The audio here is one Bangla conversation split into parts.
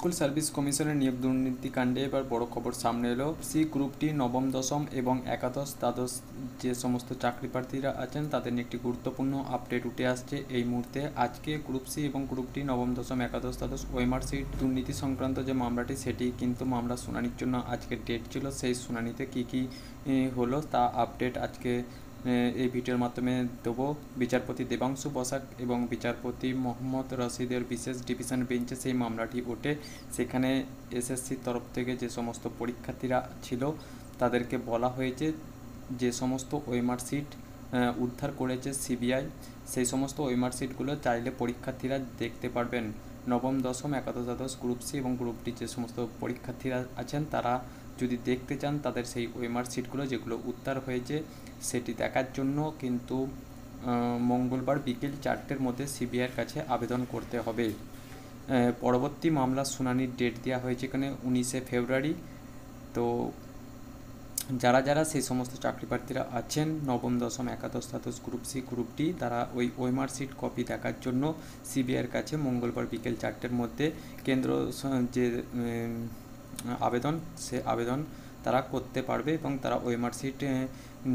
স্কুল সার্ভিস কমিশনের নিয়োগ দুর্নীতিকাণ্ডে এবার বড় খবর সামনে এলো। সি গ্রুপটি নবম, দশম এবং একাদশ, দ্বাদশ যে সমস্ত চাকরি প্রার্থীরা আছেন তাদের নিয়ে একটি গুরুত্বপূর্ণ আপডেট উঠে আসছে এই মুহূর্তে। আজকে গ্রুপ সি এবং গ্রুপ ডি নবম, দশম, একাদশ, দ্বাদশ ওএমআর সিট দুর্নীতি সংক্রান্ত যে মামলাটি, সেটি কিন্তু মামলা শুনানির জন্য আজকের ডেট ছিল। সেই শুনানিতে কী কী হলো তা আপডেট আজকে এই ভিডিওর মাধ্যমে দেবো। বিচারপতি দেবাংশু বসাক এবং বিচারপতি মোহাম্মদ রশিদের বিশেষ ডিভিশন বেঞ্চে সেই মামলাটি ওঠে। সেখানে এসএসসির তরফ থেকে যে সমস্ত পরীক্ষার্থীরা ছিল তাদেরকে বলা হয়েছে যে সমস্ত ওএমআর সিট উদ্ধার করেছে সিবিআই, সেই সমস্ত ওএমআর সিটগুলো চাইলে পরীক্ষার্থীরা দেখতে পারবেন। নবম, দশম, একাদশ, দ্বাদশ, গ্রুপ সি এবং গ্রুপ ডি যে সমস্ত পরীক্ষার্থীরা আছেন তারা যদি দেখতে চান তাদের সেই ওএমআর সিটগুলো যেগুলো উদ্ধার হয়েছে সেটি দেখার জন্য কিন্তু মঙ্গলবার বিকেল 4টের মধ্যে সিবিআইয়ের কাছে আবেদন করতে হবে। পরবর্তী মামলার শুনানির ডেট দেওয়া হয়েছে এখানে 19শে ফেব্রুয়ারি। তো যারা যারা সেই সমস্ত চাকরি প্রার্থীরা আছেন নবম, দশম, একাদশ, দ্বাদশ, গ্রুপ সি, গ্রুপ ডি, তারা ওই ওএমআর সিট কপি দেখার জন্য সিবিআইয়ের কাছে মঙ্গলবার বিকেল 4টের মধ্যে কেন্দ্র যে আবেদন, সে আবেদন তারা করতে পারবে এবং তারা ওএমআর সিট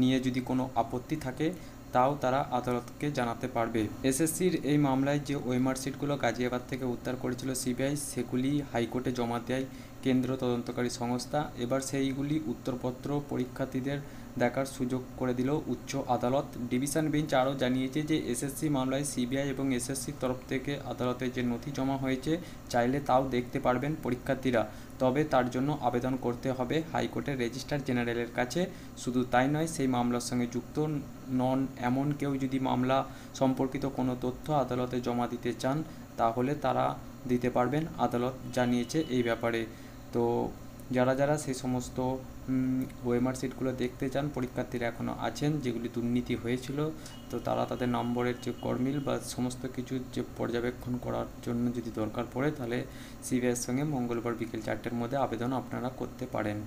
নিয়ে যদি কোনো আপত্তি থাকে তাও তারা আদালতকে জানাতে পারবে। এসএসসির এই মামলায় যে ওএমআর সিটগুলো গাজিয়াবাদ থেকে উদ্ধার করেছিল সিবিআই, সেগুলি হাইকোর্টে জমা দেয় কেন্দ্র তদন্তকারী সংস্থা। এবার সেইগুলি উত্তরপত্র পরীক্ষার্থীদের দেখার সুযোগ করে দিল উচ্চ আদালত। ডিভিশন বেঞ্চ আরও জানিয়েছে যে এসএসসি মামলায় সিবিআই এবং এসএসসির তরফ থেকে আদালতে যে নথি জমা হয়েছে চাইলে তাও দেখতে পারবেন পরীক্ষার্থীরা, তবে তার জন্য আবেদন করতে হবে হাইকোর্টের রেজিস্ট্রার জেনারেলের কাছে। শুধু তাই নয়, সেই মামলার সঙ্গে যুক্ত নন এমন কেউ যদি মামলা সম্পর্কিত কোনো তথ্য আদালতে জমা দিতে চান তাহলে তারা দিতে পারবেন, আদালত জানিয়েছে এই ব্যাপারে। তো যারা যারা সেই সমস্ত ওএমআর সিটগুলো দেখতে চান, পরীক্ষার্থীরা এখনও আছেন যেগুলি দুর্নীতি হয়েছিল, তো তারা তাদের নম্বরের যে গরমিল বা সমস্ত কিছু যে পর্যবেক্ষণ করার জন্য যদি দরকার পড়ে তাহলে সিবিআইয়ের সঙ্গে মঙ্গলবার বিকেল 4টের মধ্যে আবেদন আপনারা করতে পারেন।